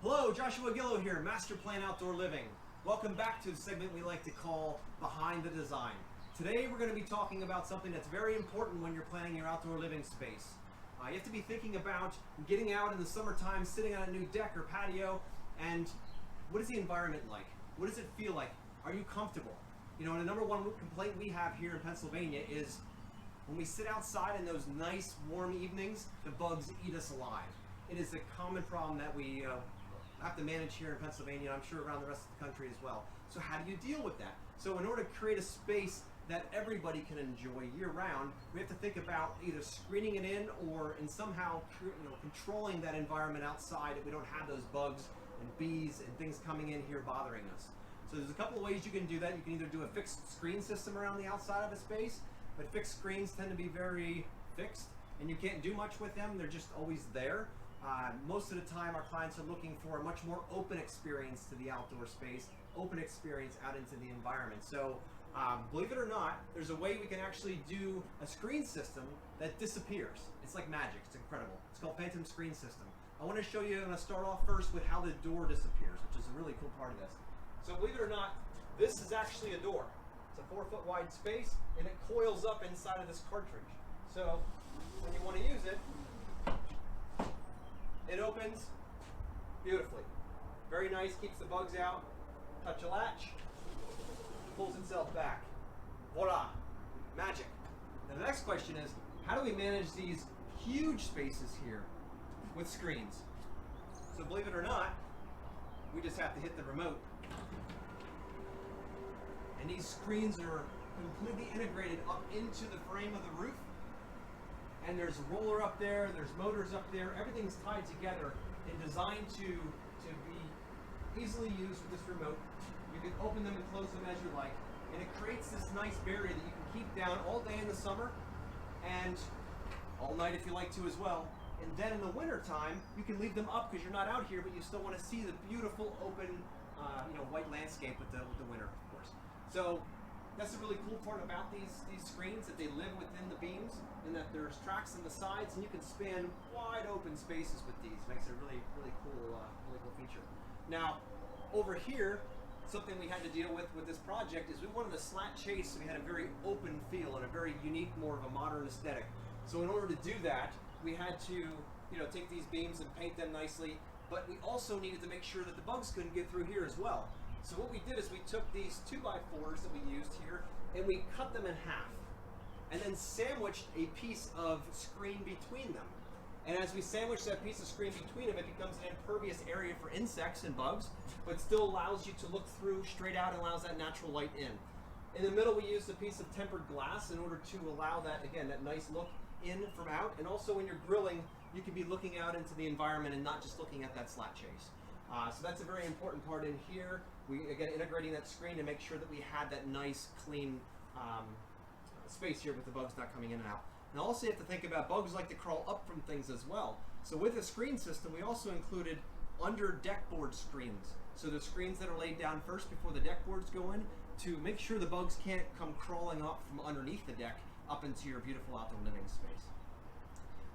Hello, Joshua Gillow here, MasterPLAN Outdoor Living. Welcome back to the segment we like to call Behind the Design. Today we're going to be talking about something that's very important when you're planning your outdoor living space. You have to be thinking about getting out in the summertime, sitting on a new deck or patio, and what is the environment like? What does it feel like? Are you comfortable? You know, and the number one complaint we have here in Pennsylvania is when we sit outside in those nice warm evenings, the bugs eat us alive. It is a common problem that we have to manage here in Pennsylvania, I'm sure around the rest of the country as well. So how do you deal with that? So in order to create a space that everybody can enjoy year-round, we have to think about either screening it in or in somehow controlling that environment outside that we don't have those bugs and bees and things coming in here bothering us. So there's a couple of ways you can do that. You can either do a fixed screen system around the outside of a space, but fixed screens tend to be very fixed and you can't do much with them. They're just always there. Most of the time our clients are looking for a much more open experience to the outdoor space, open experience out into the environment. So believe it or not, there's a way we can actually do a screen system that disappears. It's like magic, it's incredible. It's called Phantom Screen System. I want to show you, I'm going to start off first with how the door disappears, which is a really cool part of this. So believe it or not, this is actually a door. It's a 4-foot wide space and it coils up inside of this cartridge. So when you want to use it, it opens beautifully. Very nice, keeps the bugs out. Touch a latch, pulls itself back. Voila, magic. Now the next question is, how do we manage these huge spaces here with screens? So believe it or not, we just have to hit the remote. And these screens are completely integrated up into the frame of the roof. And there's a roller up there, there's motors up there, everything's tied together and designed to be easily used with this remote. You can open them and close them as you like, and it creates this nice barrier that you can keep down all day in the summer and all night if you like to as well. And then in the winter time, you can leave them up because you're not out here, but you still want to see the beautiful open white landscape with the winter, of course. So that's the really cool part about these screens, that they live within the beams and that there's tracks in the sides and you can span wide open spaces with these. Makes it a really cool feature. Now, over here, something we had to deal with this project is we wanted a slat chase, so we had a very open feel and a very unique, more of a modern aesthetic. So in order to do that, we had to take these beams and paint them nicely, but we also needed to make sure that the bugs couldn't get through here as well. So what we did is we took these 2x4s that we used here and we cut them in half and then sandwiched a piece of screen between them. And as we sandwich that piece of screen between them, it becomes an impervious area for insects and bugs, but still allows you to look through straight out and allows that natural light in. In the middle, we used a piece of tempered glass in order to allow that, again, that nice look in from out. And also when you're grilling, you can be looking out into the environment and not just looking at that slat chase. So that's a very important part in here. We, again, integrating that screen to make sure that we had that nice, clean space here with the bugs not coming in and out. Now also you have to think about bugs like to crawl up from things as well. So with the screen system, we also included under deck board screens. So the screens that are laid down first before the deck boards go in to make sure the bugs can't come crawling up from underneath the deck up into your beautiful outdoor living space.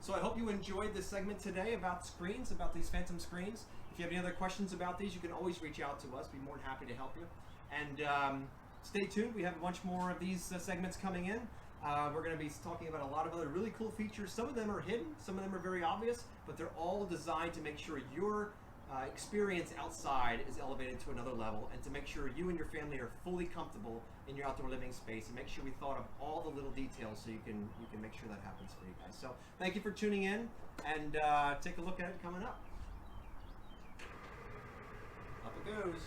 So I hope you enjoyed this segment today about screens, about these Phantom screens. If you have any other questions about these, you can always reach out to us. Be more than happy to help you. And stay tuned. We have a bunch more of these segments coming in. We're going to be talking about a lot of other really cool features. Some of them are hidden, some of them are very obvious, but they're all designed to make sure your experience outside is elevated to another level and to make sure you and your family are fully comfortable in your outdoor living space, and make sure we thought of all the little details so you can make sure that happens for you guys. So thank you for tuning in, and take a look at it coming up. Up it goes.